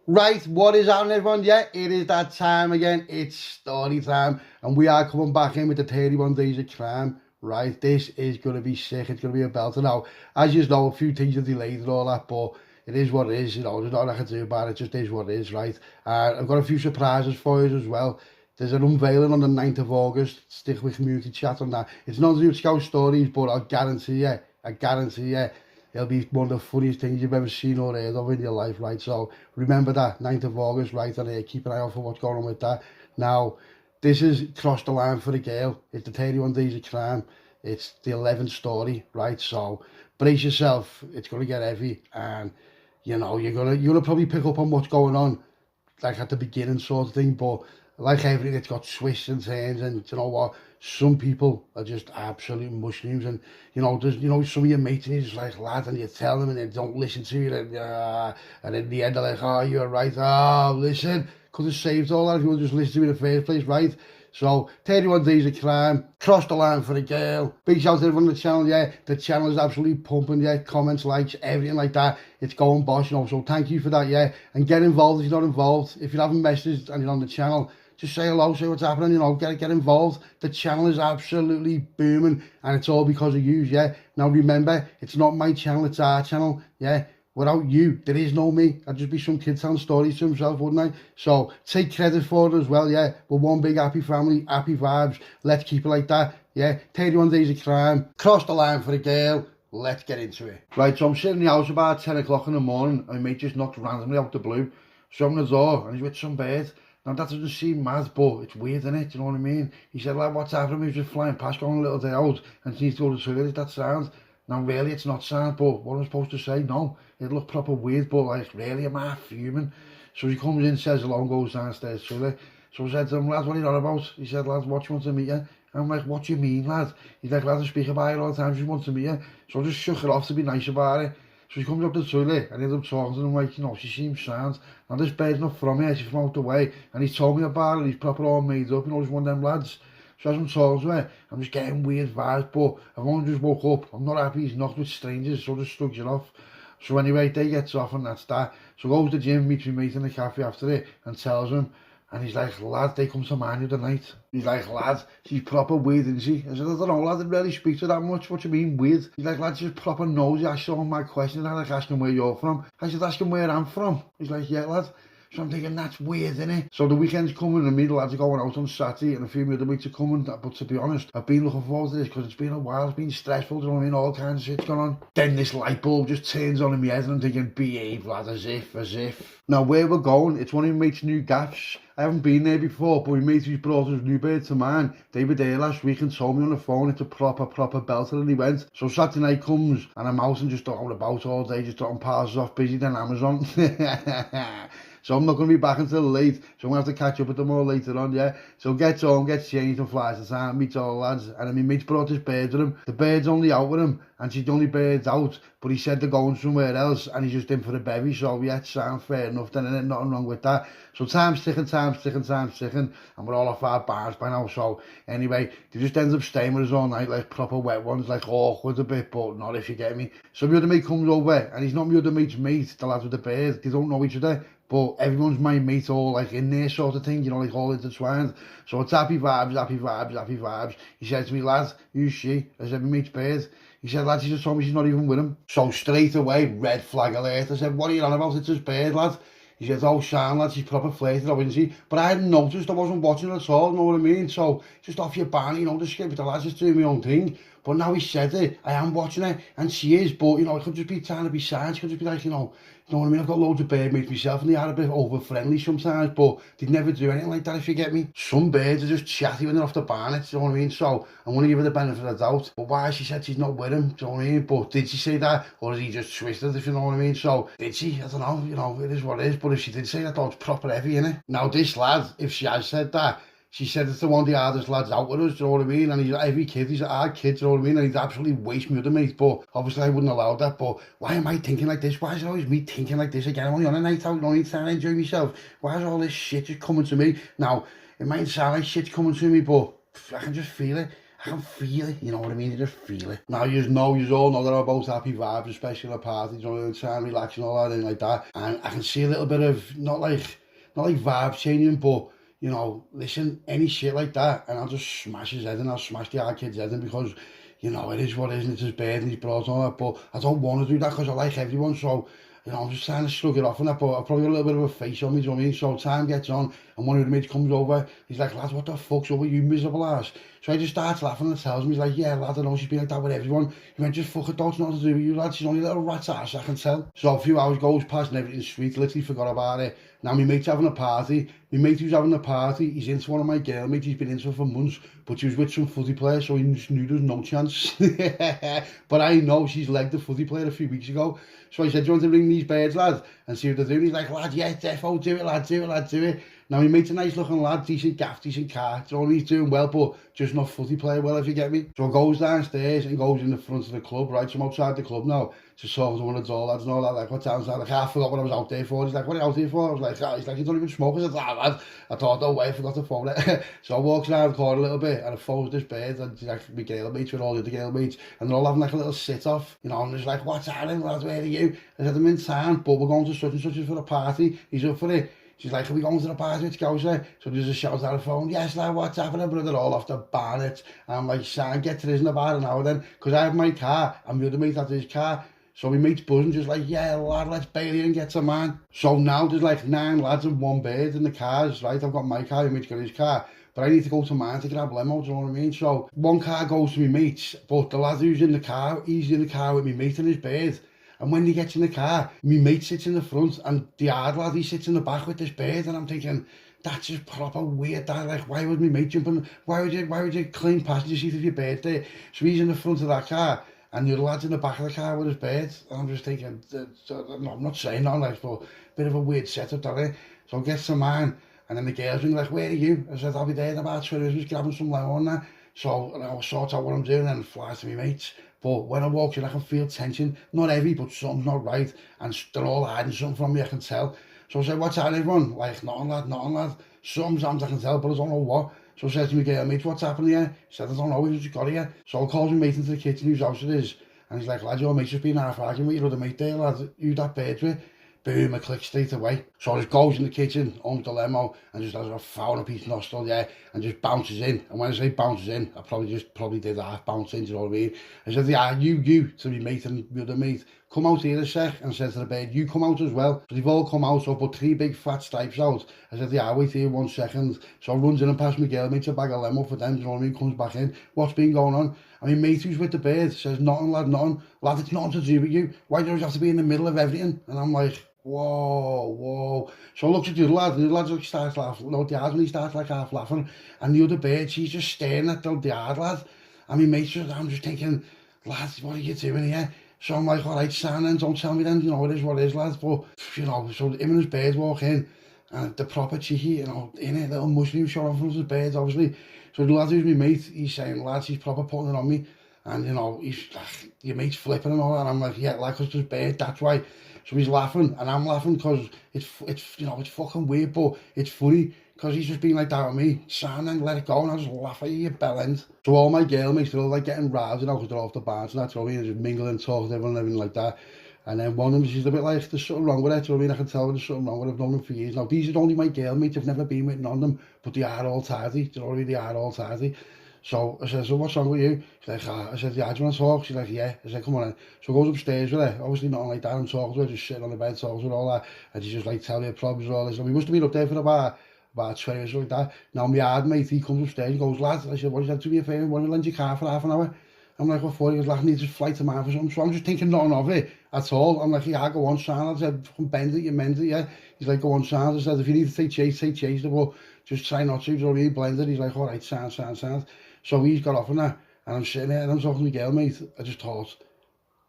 Right, what is happening, everyone? Yeah, it is that time again. It's story time, and we are coming back in with the 31 Days of Crime. Right, this is going to be sick. It's going to be a belter. Now, as you know, a few things are delayed and all that, but it is what it is. You know, there's nothing I can do about it. It just is what it is, right? I've got a few surprises for you as well. There's an unveiling on the 9th of August. Stick with community chat on that. It's not to do with Scout Stories, but I guarantee you, it'll be one of the funniest things you've ever seen or heard of in your life, right? So remember that, 9th of August, right? And keep an eye out for what's going on with that. Now, this is Cross the Line for the Girl. It's the 31 Days of Crime. It's the 11th story, right? So brace yourself. It's going to get heavy. And, you know, you're gonna probably pick up on what's going on, like at the beginning sort of thing. But like everything, it's got twists and turns. And you know what? Some people are just absolute mushrooms, and some of your mates and you're just like, lad, and you tell them and they don't listen to you, and in the end they're like, oh, you're right, oh, listen, could have saved all that if you would just listen to me in the first place, right? So 31 Days of Crime, Cross the Line for the Girl. Big shout out to everyone on the channel. Yeah, the channel is absolutely pumping. Yeah, comments, likes, everything like that, it's going boss, so thank you for that. Yeah, and get involved if you're not involved. If you haven't messaged and you're on the channel, just say hello, say what's happening, get involved. The channel is absolutely booming, and it's all because of you, yeah? Now remember, it's not my channel, it's our channel, yeah? Without you, there is no me. I'd just be some kid telling stories to himself, wouldn't I? So take credit for it as well, yeah? We're one big happy family, happy vibes. Let's keep it like that, yeah? 31 Days of Crime, Cross the Line for the Girl. Let's get into it. Right, so I'm sitting in the house about 10 o'clock in the morning, and my mate just knocked randomly out the blue. So I'm at the door, and he's with some bird. Now that doesn't seem mad, but it's weird, isn't it? Do you know what I mean? He said, like, what's happening? He was just flying past, going a little day out, and he needs to go to the toilet. Is that sound? Now, really, it's not sound, but what am I supposed to say? No, it looked proper weird, but like, really, am I fuming? So he comes in, says hello, and goes downstairs to toilet. So I said to him, lad, what are you on about? He said, lad, what do you want to meet you? I'm like, what do you mean, lad? He's like, lad, I speak about it all the time, she wants to meet you. So I just shook it off to be nice about it. So she comes up to the toilet and I end up talking to him like, she seems sound. Now this bird's not from here, she's from out the way. And he's told me about it, he's proper all made up, he's one of them lads. So as I'm talking to her, I'm just getting weird vibes, but I've only just woke up. I'm not happy he's knocked with strangers, so just shrugs it off. So anyway, day gets off and that's that. So goes to the gym, meets my mate in the cafe after it and tells him. And he's like, lad, they come to mind of the night. He's like, lad, she's proper weird, isn't she? I said, I don't know, lad, I didn't really speak to that much. What do you mean, weird? He's like, lad, she's proper nosy. I saw him my questions. I like asking where you're from. I said, ask him where I'm from. He's like, yeah, lad. So I'm thinking, that's weird, isn't it? So the weekend's coming and me, the lads are going out on Saturday and a few of the other mates are coming. But to be honest, I've been looking forward to this because it's been a while, it's been stressful, you know what I mean? All kinds of shit's going on. Then this light bulb just turns on in my head and I'm thinking, behave, lad, as if. Now where we're going, it's one of my mates' new gaffs. I haven't been there before, but my mate who's brought his new bird to mine, they were there last week and told me on the phone it's a proper belter, and he went. So Saturday night comes and I'm out and just out about all day, just dropping parcels off, busy than Amazon. So I'm not going to be back until late, so I'm going to have to catch up with them all later on, yeah? So gets home, gets changed and flies to town, meets all the lads, and then my mate's brought his bird with him. The bird's only out with him, and she's the only bird out, but he said they're going somewhere else, and he's just in for a bevy, so yeah, sound fair enough, then there's nothing wrong with that. So time's ticking, and we're all off our bars by now, so anyway, they just ends up staying with us all night, like proper wet ones, like awkward a bit, but not if you get me. So my other mate comes over, and he's not my other mate's mate, the lads with the bird, they don't know each other, but everyone's my mate, all like in there sort of thing, like all intertwined. So it's happy vibes. He said to me, lad, who's she? I said, my mate's bird. He said, lad, she just told me she's not even with him. So straight away, red flag alert. I said, what are you on about? It's his bird, lad. He said, oh, Sean, lad, she's proper flirted, isn't she? But I hadn't noticed, I wasn't watching at all, you know what I mean? So just off your ban, just skip with the lads, just doing my own thing. But now he said it, I am watching her, and she is, but, it could just be trying to be sad, she could just be like, you know what I mean? I've got loads of bird mates myself, and they are a bit over-friendly sometimes, but they'd never do anything like that, if you get me. Some birds are just chatty when they're off the barnet, you know what I mean? So I'm going to give her the benefit of the doubt. But why she said she's not with him, do you know what I mean? But did she say that, or is he just twisted, if you know what I mean? So, did she? I don't know, it is what it is, but if she did say that, though, it's proper heavy, innit? Now, this lad, if she has said that, she said it's the one of the hardest lads out with us, do you know what I mean? And he's a hard kid, do you know what I mean? And he's absolutely waste me other mate, but obviously I wouldn't allow that. But why am I thinking like this? Why is it always me thinking like this again? I'm only on a night out, only trying to enjoy myself. Why is all this shit just coming to me? Now, it might sound like shit's coming to me, but I can just feel it. I can feel it, you know what I mean? You just feel it. Now, you all know that I'm about happy vibes, especially at a party, you know, trying to relax and all that, and like that. And I can see a little bit of, not like vibes changing, but, you know, listen, any shit like that, and I'll just smash his head in, I'll smash the hard kid's head in, because, you know, it is what it is, and it's his bed, and he's brought all that, but I don't want to do that, because I like everyone, so, you know, I'm just trying to slug it off and that, but I've probably got a little bit of a face on me, do you know what I mean? So time gets on, and one of the mates comes over, he's like, lad, what the fuck's up with you miserable ass? So I just starts laughing and tells me, he's like, yeah, lad, I know she's been like that with everyone. He went, just fuck it, don't know what to do with you, lad, she's only a little rat's ass, I can tell. So a few hours goes past and everything's sweet, literally forgot about it. Now my mate's having a party, my mate who's having a party, he's into one of my girl mates, he's been into her for months, but she was with some footy player, so he just knew there was no chance. But I know she's legged the footy player a few weeks ago. So I said, do you want to ring these birds, lad, and see what they're doing? He's like, lad, yeah, defo, do it, lad, do it, lad, do it. Now, he mate's a nice looking lad, decent gaff, decent car, so he's doing well, but just not footy player well, if you get me. So he goes downstairs and goes in the front of the club, right? So I'm outside the club now, just talking to one of the door lads and all that, like, what's outside? Like, I forgot what I was out there for. He's like, what are you out here for? I was like, oh. He's like, you don't even smoke. I said, ah, lad. I thought, no way, I forgot to phone it. So I walks around the corner a little bit, and I phones this bird, and she's like, my girl mates with all the other girl mates, and they're all having like a little sit-off, you know, and he's like, what's happening, lad, where are you? I said, I'm in town, but we're going to such and such for a party. He's up for it. She's like, are we going to the party? Let's go, sir. So there's a shout out the phone, yes, lad, what's happening? But they're all off the bonnet. And I'm like, son, get to this in about an hour then. Because I have my car, and the other mate has his car. So my mate's buzzing, just like, yeah, lad, let's bail here and get some man. So now there's like 9 lads and 1 bird in the cars, right? I've got my car, my mate's got his car. But I need to go to mine to grab limo, do you know what I mean? So one car goes to my mate's, but the lad who's in the car, he's in the car with my mate and his bird. And when he gets in the car, my mate sits in the front, and the hard lad, he sits in the back with this bird, and I'm thinking, that's just proper weird, that, like, why would my mate jump in, why would you claim passenger seat if your bird there? So he's in the front of that car, and the other lad's in the back of the car with his bird, and I'm just thinking, no, I'm not saying that, like, but a bit of a weird setup, that, eh? So I get to mine, and then the girls ring, like, where are you? I said, I'll be there in about 20 minutes, grabbing some limo and that. So I'll sort out what I'm doing and fly to my mates. But when I walk in, I can feel tension. Not heavy, but something's not right. And they're all hiding something from me, I can tell. So I said, what's happening, everyone? Like, nothing, lad. Sometimes I can tell, but I don't know what. So I said to my girl mate, what's happening here? He said, I don't know, we just got here. So I called my mate into the kitchen, whose house it is. And he's like, lad, your mate's just been half arguing with your other mate there, lad. You that bird with? Boom, I click straight away. So I just goes in the kitchen, owns the limo, and just has a foul up his nostril, yeah, and just bounces in. And when I say bounces in, I probably did half bounce in, do you know what I mean? I said, yeah, you, to me mate and the other mate, come out here a sec, and I said to the bird, you come out as well. So they've all come out, so I put 3 big fat stripes out. I said, yeah, wait here 1 second. So I runs in and past my girl, mates a bag of limo for them, do you know what I mean? Comes back in, what's been going on? I mean, mate who's with the bird says, nothing, lad, nothing. Lad, it's nothing to do with you. Why do you have to be in the middle of everything? And I'm like, whoa. So I looked at the other lad, and the lad like starts laughing, no, the hard one, he starts like half laughing, and the other bird, she's just staring at the hard lad. I mean, mate, I'm just thinking, lads, what are you doing here? So I'm like, all right, Sam, then, don't tell me then, you know, it is what it is, lads. But, you know, so him and his bird walk in, and the proper cheeky, you know, in it, little mushroom shot off from his birds, obviously. So the lad who's my mate, he's saying, lads, he's proper putting it on me. And, you know, he's like, your mate's flipping and all that. And I'm like, yeah, like, cause there's bird, that's why. So he's laughing, and I'm laughing, because it's you know, it's fucking weird, but it's funny, because he's just been like that with me. Sam, then let it go, and I just laugh at you bell end. So all my girl mates, they're all like getting roused, you know, because they're off the bars and that, so they're just mingling, talking to everyone and everything like that. And then one of them, she's a bit like, there's something wrong with it, so I mean, I can tell there's something wrong with it, I've known them for years. Now, these are only my girl mates, I've never been with none of them, but they are all tidy, do you know what I mean? They are all tidy. So I said, so what's wrong with you? She's like, I said, yeah, do you want to talk? She's like, yeah. I said, come on in. So I goes upstairs with her, obviously nothing like that, I'm talking to her, just sitting on the bed, talking to her, all that. And she's just like, tell me your problems and all this. And we must have been up there for about 20 minutes like that. Now my hard mate, he comes upstairs and goes, lad, I said, what is that, do me a favour, why don't you lend your car for half an hour? I'm like, what for? He goes, lad, I need to fly to mine for something. So I'm just thinking nothing of it at all. I'm like, yeah, go on, Sam. I said, bend it, you mend it, yeah. He's like, go on, Sam. I said, if you need to take chase, but just try not to, do you know what I mean? Blend it. He's like, all right, Sam. So he's got off on that, and I'm sitting there, and I'm talking to the girl, mate. I just thought,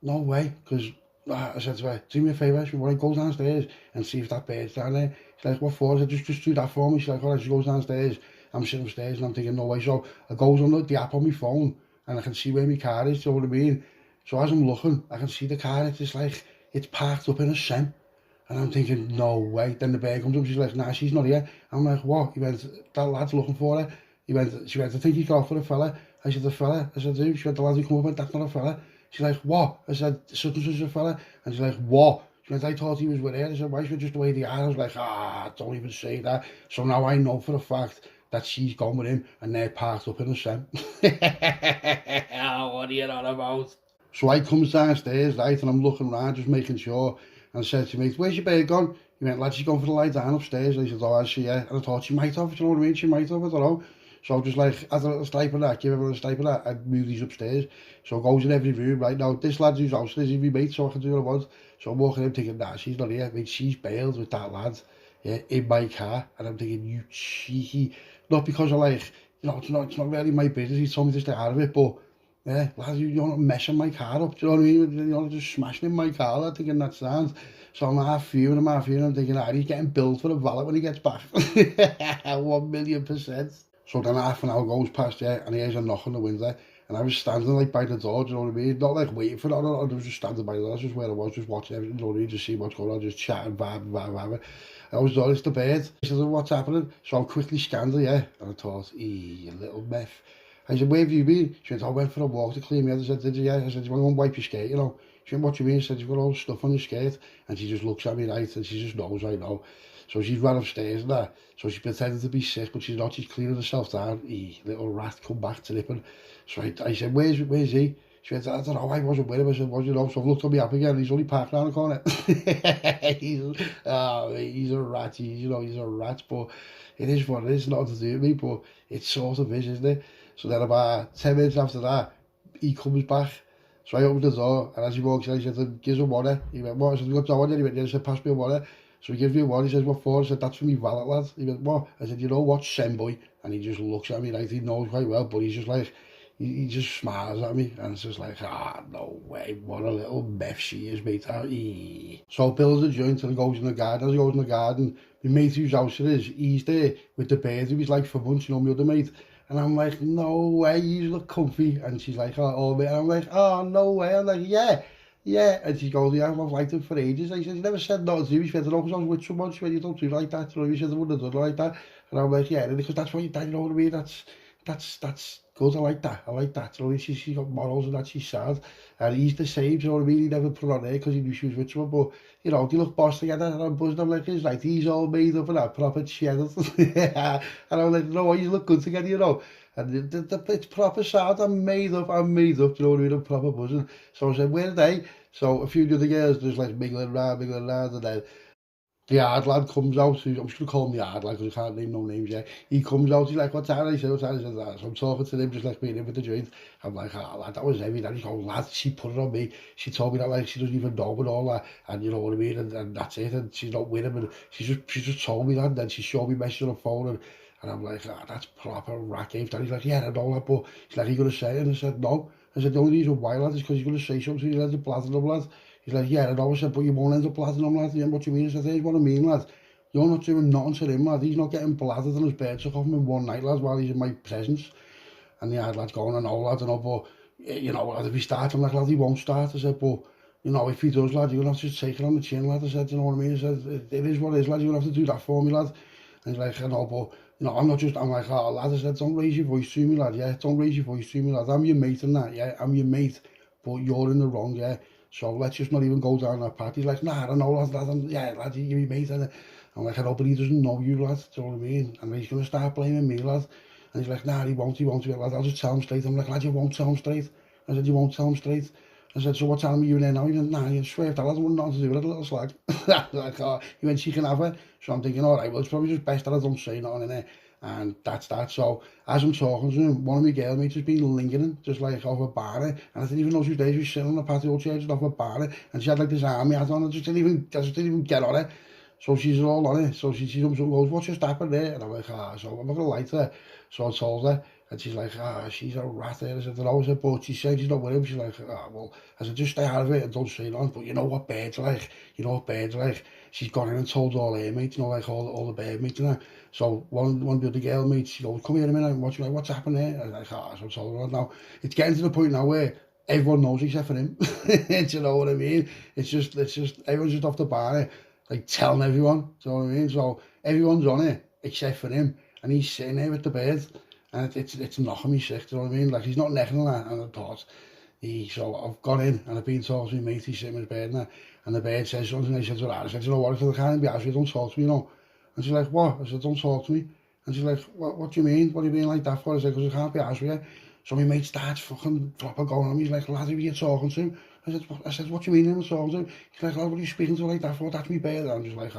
no way, because I said to her, do me a favour, she went, go downstairs and see if that bird's down there. She's like, what for? I said, just do that for me. She's like, all right, she goes downstairs. I'm sitting upstairs, and I'm thinking, no way. So I goes on the app on my phone, and I can see where my car is, do you know what I mean? So as I'm looking, I can see the car, it's just like, it's parked up in a sen. And I'm thinking, no way. Then the bird comes up, she's like, nah, she's not here. I'm like, what? He went, that lad's looking for her. She went, I think he got off with a fella. I said, the fella. I said, who? She went, the lad who come up, that's not a fella. She's like, what? I said, such and such is a fella. And she's like, what? She went, I thought he was with her. I said, why should just the way they are? I was like, don't even say that. So now I know for a fact that she's gone with him and they're parked up in the sun. What are you on about? So I comes downstairs, right, and I'm looking around, just making sure, and I said to me, where's your babe gone? He went, lad, she's gone for the lie down upstairs. And I said, oh, has she, yeah? And I thought she might have, do you know what I mean? She might have, I don't know. So I'm just like, as a stipe of that, give everyone a stipe of that, I'd move these upstairs. So I goes in every room, right now, this lad's who's house, this is my mate, so I can do what I want. So I'm walking in thinking, nah, she's not here, mate, she's bailed with that lad, yeah, in my car. And I'm thinking, you cheeky, not because I like, you know, it's not really my business, he told me to stay out of it, but yeah, lad, you're not messing my car up, do you know what I mean? You're not just smashing in my car, lad, thinking that sounds. So I'm half fuming, I'm thinking, he's getting billed for a valet when he gets back. 1,000,000%. So then half an hour goes past, yeah, and he hears a knock on the window, and I was standing like by the door, do you know what I mean? Not like waiting for it, I was just standing by the door, that's just where I was, just watching everything, you know what I mean? Just see what's going on, just chatting, vibing. I was done, it's the bird. I said, what's happening? So I quickly scanned her, yeah, and I thought, you little meth. I said, where have you been? She went, I went for a walk to clean me out. I said, did you? Yeah. I said, do you want to go and wipe your skirt, you know? She went, what do you mean? I said, you've got all the stuff on your skirt. And she just looks at me, right, and she just knows I know. So she's ran upstairs and that. So she pretended to be sick, but she's not. She's cleaning herself down. Little rat, come back tripping. So I said, where's he? She went, I don't know, I wasn't with him. I said, was you know? So I've looked on me up again. He's only parked around the corner. He's a rat. He's a rat. But it is what it is. Nothing to do with me, but it sort of is, isn't it? So then about 10 minutes after that, he comes back. So I opened the door, and as he walks in, I said, give him water. He went, what? I said, you got the water? He went, yeah. I said, pass me a water. So he gives me a water. He says, what for? I said, that's for me valet, lad. He went, what? I said, you know what, Semboy? And he just looks at me like he knows quite well, but he's just like, he just smiles at me, and it's just like, no way, what a little meth she is, mate. So Bill's the joint, and he goes in the garden. As he goes in the garden, my mate whose house it is, he's there with the bird who he's like for months, you know, my other mate. And I'm like, no way, you look comfy. And she's like, oh, mate. And I'm like, oh, no way. I'm like, yeah. And she goes, yeah, I've liked him for ages. I said, you never said nothing to me. She went, no, because I was with someone. She went, you don't do like that. You know, you said I wouldn't have done like that. And I'm like, yeah, because that's what you did, you know what I mean? That's good. I like that. You know, she's got morals and that, she's sad. And he's the same, you know what I mean? He never put on there because he knew she was with someone. But, you know, they look boss together. And I'm buzzing. I'm like, he's right. He's all made up and that, proper cheddar. And I'm like, no, you look good together, you know. And it's proper sad. I'm made up, do you know what I mean? I'm proper buzzing. So I said, where are they? So a few of the other girls just like mingling around, and then the yard lad comes out. I'm just going to call him the yard lad because I can't name no names yet. He comes out, he's like, what time? I said, what time? He said, that. So I'm talking to him, just like being in with the joint. I'm like, lad, that was heavy. Then he goes, lad, she put it on me. She told me that like she doesn't even know and all that. And you know what I mean? And that's it. And she's not with him. And she just told me that. And then she showed me messages on the phone. And I'm like, that's proper rat game. And he's like, yeah, I know that. But he's like, are you going to say it? And I said, no. I said, the only reason why, lad, is because you're going to say something. You end up platinum, lad. He's like, yeah, I know. I said, but you won't end up platinum, lad. Yeah, what you mean? I said, here's what I mean, lad. You're not doing nothing to him, lad. He's not getting bladdered and his bird took off him in one night, lad, while he's in my presence. And the yard lad's going, I know, lad, I know, but, you know, lad, if he starts, I'm like, lad, he won't start. I said, but, you know, if he does, lad, you're going to have to take it on the chin, lad. I said, you know what I mean? I said, it is what it is, lad. You're going to have to do that for me, lad. And he's like, I know, but, you know, I'm like, oh, lad, I said, don't raise your voice to me, lad, yeah? Don't raise your voice to me, lad. I'm your mate and that, yeah? I'm your mate, but you're in the wrong, yeah? So let's just not even go down that path. He's like, nah, I don't know, lad, yeah, lad, you're your mate. And I'm like, I know, but he doesn't know you, lad, do you know what I mean? And he's going to start blaming me, lad. And he's like, nah, he won't, lad, I'll just tell him straight. I'm like, lad, you won't tell him straight. I said, you won't tell him straight. I said, so what time are you in there now? He went, nah, you swear if that hasn't nothing to do with it, little slag. Like, oh. He went, she can have it. So I'm thinking, all right, well, it's probably just best that I don't say nothing in there. And that's that. So as I'm talking to him, one of my girl mates has been lingering, just like off a bar. And I didn't even know she was there. She was sitting on the patio chair just off a bar. And she had like this army hat on. I just didn't even get on it. So she's all on it. So she comes up and goes, what's just happened there? And I'm like, so I'm not going to lie to her. So I told her. And she's like, she's a rat there. I said, I said, but she said she's not with him. She's like, well, I said, just stay out of it and don't say nothing. But you know what birds like? You know what birds like? She's gone in and told all her mates, you know, like all the bird mates and that. So one of the other girl mates, she goes, come here a minute and watch me, like, what's happened there? And I'm like, so I told her, now, it's getting to the point now where everyone knows except for him. Do you know what I mean? It's just, everyone's just off the bar, like telling everyone, do you know what I mean? So everyone's on it except for him. And he's sitting there with the bird. And it's knocking me sick, do you know what I mean? Like, he's not necking that, and I thought, so I've got in, and I've been talking to my mate, he's sitting in his bed now, and the bed says something, and I said to her, I said, you know what, I said, I can't be asked, don't talk to me, you know. And she's like, what? I said, don't talk to me. And she's like, what do you mean? What are you being like that for? I said, because I can't be asked with you. So my mate starts fucking proper going on me. He's like, lad, who are you talking to? I said, what do you mean I'm talking to? He's like, lad, what are you speaking to like that for? That's me bed. And I'm just like,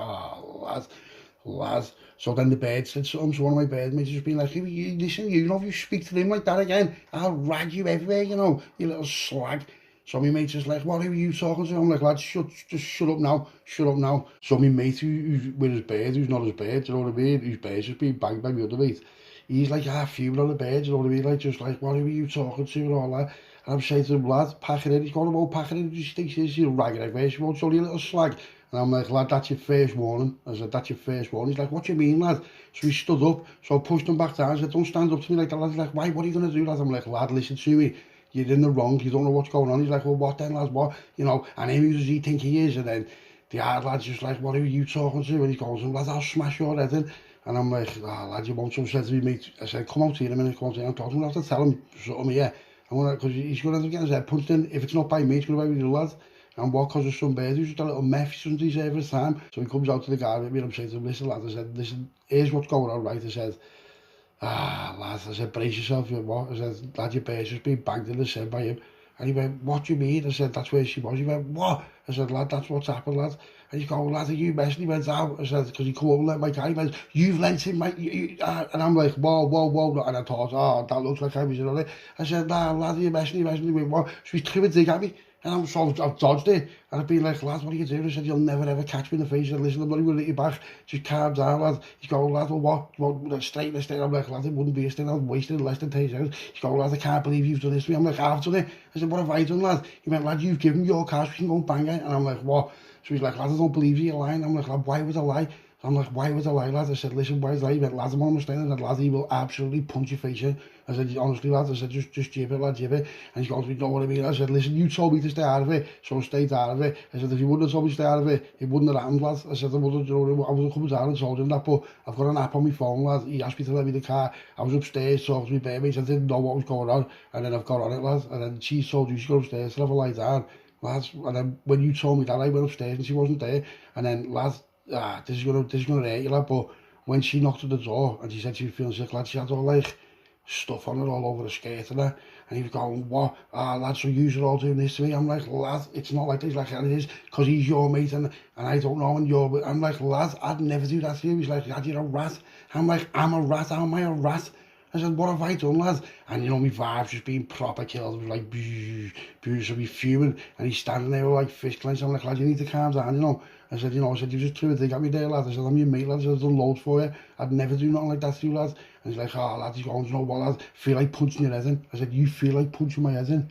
lad. So then the bed said something, so one of my bedmates just been like, listen, you know, if you speak to him like that again, I'll rag you everywhere, you know, you little slag. So my mate's just like, what are you talking to? I'm like, lad, just shut up now. So my mate, who's with his bed, who's not his bed, you know what I mean? Whose bed's just being banged by the other mate. He's like half fuming on the bed, you know what I mean? Like, just like, what are you talking to and all that? And I'm saying to him, lad, pack it in. He's going, well, pack it in. Just thinks he's ragging everywhere. She won't show you a little slag. And I'm like, lad, that's your first warning. I said, that's your first warning. He's like, what do you mean, lad? So he stood up. So I pushed him back down. I said, don't stand up to me like that, lad. He's like, why? What are you going to do, lad? I'm like, lad, listen to me. You're in the wrong. You don't know what's going on. He's like, well, what then, lads? What? You know, and who does he think he is? And then the hard lad's just like, what are you talking to? And he goes, lad, I'll smash your head in. And I'm like, lad, you won't. So I said to me, mate, I said, come out here in a minute, come out here. I'm talking, I'm going to have to tell him something here. Because he's going to end up getting his head punched in. If it's not by me, it's going to be with the lad. And what, because of some bird who's just a little meth, he doesn't deserve his time. So he comes out to the guy with me and I'm saying to him, listen, lad, I said, listen, here's what's going on, right? I said, lad, I said, brace yourself, you what? I said, lad, your bird's just been banged in the head by him. And he went, what do you mean? I said, that's where she was. He went, what? I said, lad, that's what's happened, lad. And he's going, lad, are you messing? He went, out. I said, because he come over and let my guy, he went, you've lent him, mate. And I'm like, whoa. And I thought, that looks like I was in on it. I said, nah, lad, are you messing? He went, what? So he threw a dig at me. And I've dodged it. And I've been like, lad, what are you doing? I said, you'll never ever catch me in the face. I said, listen, I'm not even going to hit you back. Just calm down, lad. He's going, lad, well, what? Straight. I'm like, lad, it wouldn't be a sting. I've wasted less than 10 seconds. He's going, lad, I can't believe you've done this to me. I'm like, I've done it. I said, what have I done, lad? He went, lad, you've given me your cash. We can go and bang it. And I'm like, what? So he's like, lad, I don't believe you're lying. I'm like, lad, why would I lie? I'm like, why would I lie, lad? I said, listen, why is that? He went, lad, I'm on the stand. I said, lad, he will absolutely punch your face in. I said, honestly, lad, I said, just jib it, lad, jib it. And he goes, you know what I mean? I said, listen, you told me to stay out of it, so I stayed out of it. I said, if you wouldn't have told me to stay out of it, it wouldn't have happened, lad. I said, I would have come down and told him that, but I've got an app on my phone, lad. He asked me to let me the car. I was upstairs talking to my baby. I didn't know what was going on. And then I've got on it, lad. And then she told you she go upstairs to have a lie down, lads. And then when you told me that, I went upstairs and she wasn't there. And then, lad, this is gonna hurt you, lad. But when she knocked at the door and she said she was feeling sick, lad, she had all like stuff on her all over the skirt and that. And he was going, what? Lad, so you're all doing this to me? I'm like, lad, it's not like this. Like, it is, because he's your mate and I don't know, and you're, I'm like, lad, I'd never do that to you. He's like, lad, you're a rat. I'm like, I'm a rat. How am I a rat? I said, what have I done, lad? And you know, my vibe's just being proper killed. It was like, so he's fuming, and he's standing there with like fist clenched. I'm like, lad, you need to calm down, you know. I said, you you just threw a dig at me there, lad. I said, I'm your mate, lad. I said, I've done loads for you. I'd never do nothing like that to you, lad. And he's like, lad, he's going, you know what, lad? Feel like punching your head in. I said, you feel like punching my head in?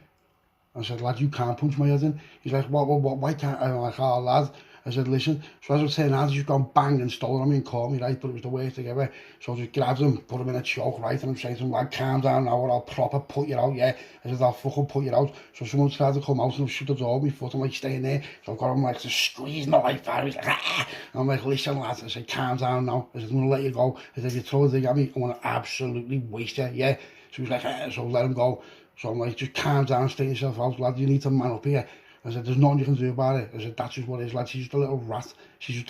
I said, lad, you can't punch my head in. He's like, what, why can't I? I'm like, lad. I said, listen. So as I was saying, he's just gone bang and stole on me and caught me, right? But it was the worst thing ever. So I just grabbed him, put him in a choke, right? And I'm saying to him, lad, calm down now or I'll proper put you out, yeah? I said, I'll fucking put you out. So someone tried to come out and I've shut the door with my foot. I'm like, staying there. So I've got him like, just squeezing the life out. He's like, ah. I'm like, listen, lad. I said, calm down now. I said, I'm going to let you go. I said, if you throw a thing at me, I'm going to absolutely waste you, yeah? So he's like, so let him go. So I'm like, just calm down, stay yourself out, lad. You need to man up here. I said, there's nothing you can do about it. I said, that's just what it is, lad. She's just a little rat. She's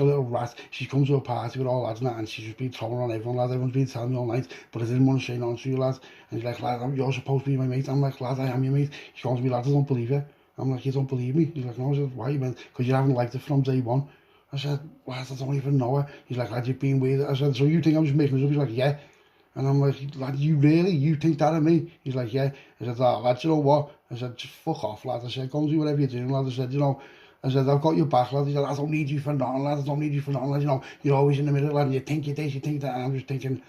come to a party with all lads and that, and she's just been throwing on everyone, lad. Everyone's been telling me all night, but I didn't want to say nothing to you, lad. And he's like, lad, you're supposed to be my mate. I'm like, lad, I am your mate. He goes to me, lad, I don't believe you. I'm like, you don't believe me? He's like, no. I said, why? He went, because you haven't liked it from day one. I said, lad, I don't even know her. He's like, lad, you've been weird. I said, so you think I'm just making this up? He's like, yeah. And I'm like, lad, you think that of me? He's like, yeah. I said, lad, you know what? I said, just fuck off, lad. I said, go and do whatever you're doing, lad. I said, you know, I said, I've got your back, lad. He said, I don't need you for nothing, lad. I don't need you for nothing, lad. You know, you're always in the middle, lad. And you think you're this, you think that. And I'm just thinking,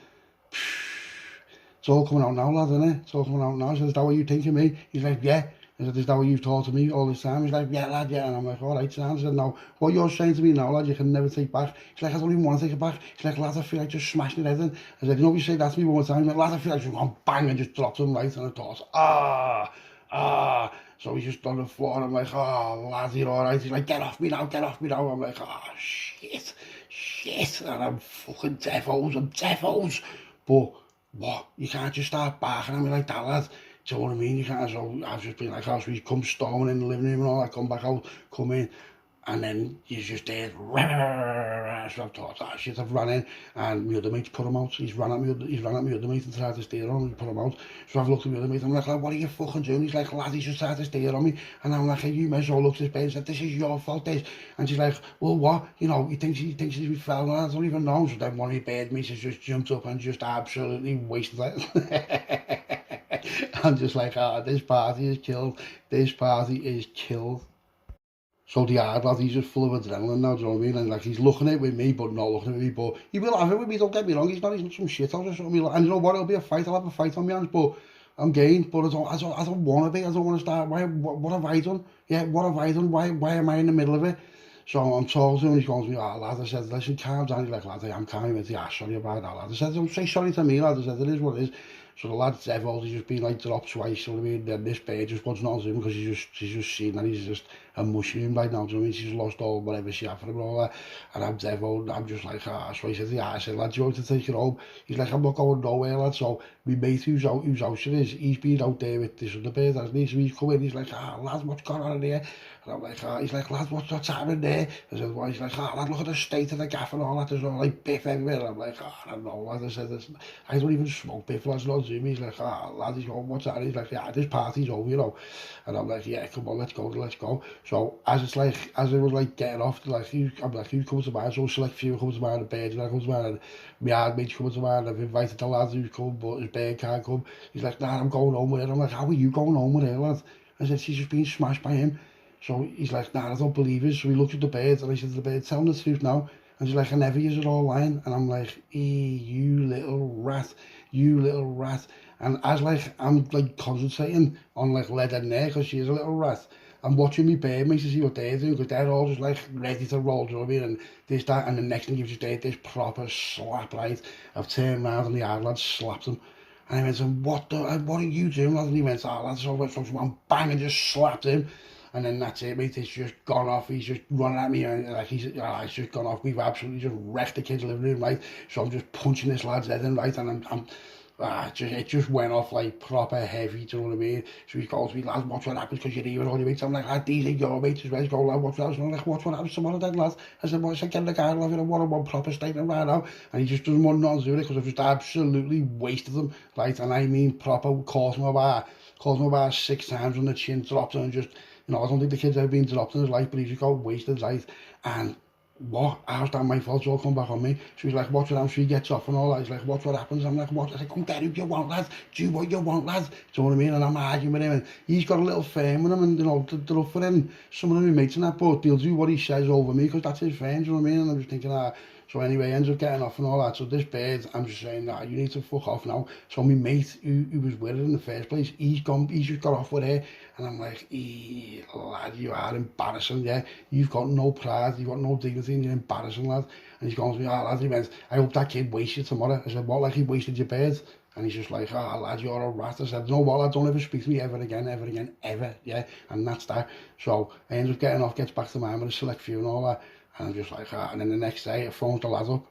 it's all coming out now, lad, isn't it? It's all coming out now. I said, is that what you think of me? He's like, yeah. I said, is that what you've taught to me all this time? He's like, yeah, lad, yeah. And I'm like, all right, son. I said, no, what you're saying to me now, lad, you can never take back. He's like, I don't even want to take it back. He's like, lad, I feel like just smashing your head in. I said, you know, if you say that to me one more time, like, lad, I feel like just gone bang and just dropped him right. And I thought, So he's just on the floor and I'm like, lad, you're all right. He's like, get off me now. I'm like, shit. And I'm fucking defos. But what? You can't just start barking at me like that, lad. Do you know what I mean? You can't. So I've just been like, oh, so he's come storming in the living room and all that, come back out, come in, and then you just heard, so I've thought, oh shit, I've run in, and my other mate's put him out. He's run at me other mate and tried to steer on me, put him out. So I've looked at the other mate, I'm like, what are you fucking doing? He's like, lad, he's just tried to steer on me. And I'm like, hey, you may as well look at this bed and said, this is your fault, this. And she's like, well, what? You know, he thinks he fell, and I don't even know. So then one of the bed mates has just jumped up and just absolutely wasted it. I'm just like, this party is killed. This party is killed. So the hard lad, he's just full of adrenaline now, do you know what I mean? And like, he's looking at it with me, but not looking at me. But he will have it with me, don't get me wrong. He's not some shit or something. And you know what? It'll be a fight. I'll have a fight on my hands, but I'm game. But I don't want to be. I don't want to start. What have I done? Yeah, what have I done? Why am I in the middle of it? So I'm talking to him, he's going to me, oh lad, I said, listen, calm down. He's like, lad, I am calm. He went, yeah, sorry about that, lad. I said, don't say sorry to me, lad. I said, it is what it is. So the lad's devil, he's just been like dropped twice, you know what I mean? Then this bear just wants not to him because she's just seen that he's just a mushroom right now, do you know what I mean? She's lost all whatever she had for him and all that. And I'm devil, I'm just like, so he said, yeah, I said, lad, do you want to take it home? He's like, I'm not going nowhere, lad. So my mate whose house it is, he's been out there with this other bird, hasn't he? So he's come in, he's like, lad, what's going on in here? And I'm like, he's like, lad, what's happening there? I said, well, he's like, lad, look at the state of the gaff and all that. There's all like biff everywhere. And I'm like, I don't know, lad. I said, I don't even smoke biff, lad's not to me. He's like, lad, he's going, what's that? He's like, yeah, this party's over, you know. And I'm like, yeah, come on, let's go. So as it was like getting off, like, I'm like, who's coming to mind? So select few comes to mind, the bird, and I comes to mind, and my hard mate's coming to mind. I've invited the lads who's come, but his bird can't come. He's like, nah, I'm going home with her. I'm like, how are you going home with her, lad? I said, she's just been smashed by him. So he's like, nah, I don't believe it. So he looks at the bird, and I said to the bird, tell him the truth now. And she's like, I never use it all lying. And I'm like, you little rat, you little rat. And as like, I'm like concentrating on like lead in there, because she's a little rat. I'm watching me bird mates to see what they're doing, because they're all just like ready to roll, do you know what I mean? And this, that, and the next thing you've just did this proper slap, right? I've turned around and the hard lad slapped him. And I went to him, what are you doing, lad? And he went, oh, lad, so one bang, and just slapped him. And then that's it, mate. It's just gone off. He's just running at me, and like it's just gone off. We've absolutely just wrecked the kid's living room, right? So I'm just punching this lad's head in, right? And it just went off like proper heavy, do you know what I mean? So he calls me, lad, watch what happens, because you're here with all your mates. I'm like, lad, these are your mates as well. He's going, lad, watch what happens. I'm like, watch what happens to one of them, lad. I said, well, I said, get the guy, lad, in a one-on-one proper statement right now. And he just doesn't want nothing to do with it, because I've just absolutely wasted him, right? And I mean proper, calls him about 6 times on the chin, dropped him, and just, you know, I don't think the kid's ever been dropped in his life, but he just got wasted, right? And what? How's that my fault? It's all come back on me. So he's like, watch what happens. She gets off and all that. He's like, watch what happens. I'm like, what? I said, come get who you want, lad. Do what you want, lad. Do you know what I mean? And I'm arguing with him, and he's got a little firm with him, and you know, they're up for him. Some of them mates and that, but they'll do what he says over me, because that's his friend, do you know what I mean? And I'm just thinking, so anyway, ends up getting off and all that. So this bird, I'm just saying, you need to fuck off now. So my mate, who was with her in the first place, he's just got off with her. And I'm like, lad, you are embarrassing, yeah? You've got no pride, you've got no dignity, and you're embarrassing, lad. And he's going to me, lad, he went, I hope that kid wastes you tomorrow. I said, what, like he wasted your bird? And he's just like, lad, you're a rat. I said, no, what, lad, don't ever speak to me ever again, ever, yeah? And that's that. So I end up getting off, gets back to mine with a select few and all that. And I'm just like, and then the next day, I phoned the lad up.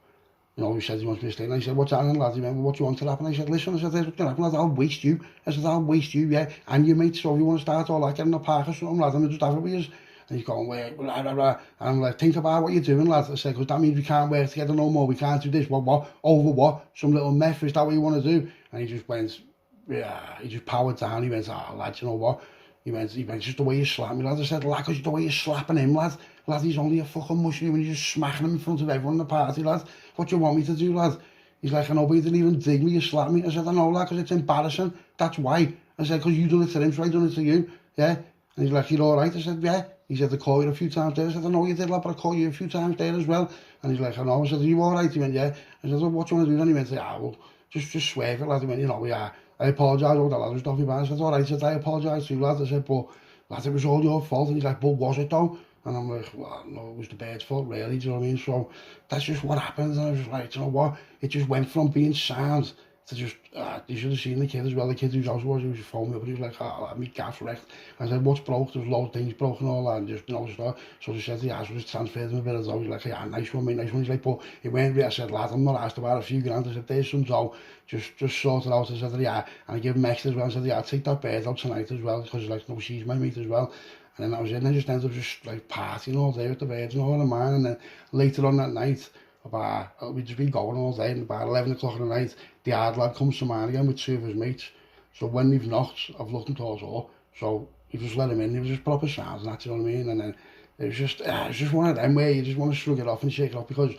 You know, he said he wants me to stay. And I said, what's happening, lad? He went, well, what do you want to happen? I said, listen, I said, what's going to happen, lad? I'll waste you. I said, I'll waste you, yeah? And your mate, so if you want to start all that, get in the park or something, lad, and we'll just have it with you. And he's going, wait, blah, blah, blah. And I'm like, think about what you're doing, lad. I said, because that means we can't work together no more. We can't do this. What? Over what? Some little meth, is that what you want to do? And he just went, yeah, he just powered down. He went, lad, you know what? He went, just the way you slap me, lad. I said, lad, because the way you're slapping him, lad. Lad, he's only a fucking mushroom, and you're just smacking him in front of everyone in the party, lad. What do you want me to do, lad? He's like, I know, but you didn't even dig me, you slapped me. I said, I know, lad, because it's embarrassing. That's why. I said, because you done it to him, so I done it to you. Yeah? And he's like, you're all right? I said, yeah. He said, I called you a few times there. I said, I know you did, lad, but I called you a few times there as well. And he's like, I know. I said, are you all right? He went, yeah. I said, well, what do you want to do? And he went, well, just swear for it, lad. He went, you know, yeah. I apologise, oh, that lad was off your band. I said, all right. I said, I apologise to you, lad. I said, but, lad, it was all your fault. And he's like, but was it though? And I'm like, well, no, it was the bird's fault, really, do you know what I mean? So that's just what happens. And I was just like, you know what? It just went from being sound to just, you should have seen the kid as well. The kid whose house was, he was phoning me up, and he was like, oh, me gaff wrecked. I said, what's broke? There's loads of things broken and all that, and just, stuff. So they said, yeah, so just transferred him a bit of dough. He's like, yeah, nice one, mate, nice one. He's like, but it went really. I said, lad, I'm not asked about a few grand. I said, there's some dough, just sort it out. I said, yeah, and I gave him extra as well. I said, yeah, I'll take that bird out tonight as well, because he's like, no, she's my mate as well. And then that was it, and I just ended up just like partying all day with the birds and all in mine. And then later on that night, we'd just been going all day, and about 11 o'clock in the night, the hard lad comes to mine again with two of his mates. So when they've knocked, I've looked into our door, so he just let him in. He was just proper sounds and that, you know what I mean? And then it was just one of them where you just want to shrug it off and shake it off, because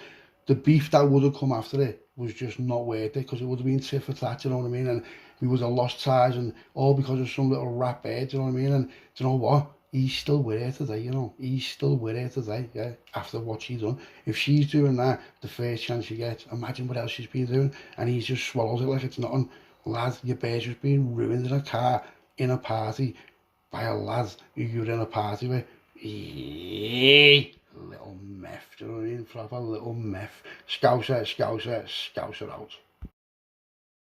the beef that would have come after it was just not worth it, because it would have been tit for tat, you know what I mean? And we would have lost ties, and all because of some little rat bird, you know what I mean? And do you know what? He's still with her today, you know. He's still with her today, yeah, after what she's done. If she's doing that, the first chance she gets, imagine what else she's been doing. And he just swallows it like it's nothing. Lad, your bird's just being ruined in a car, in a party, by a lad who you're in a party with. Little meth, do you know what I mean? Proper little meth. Scouser out.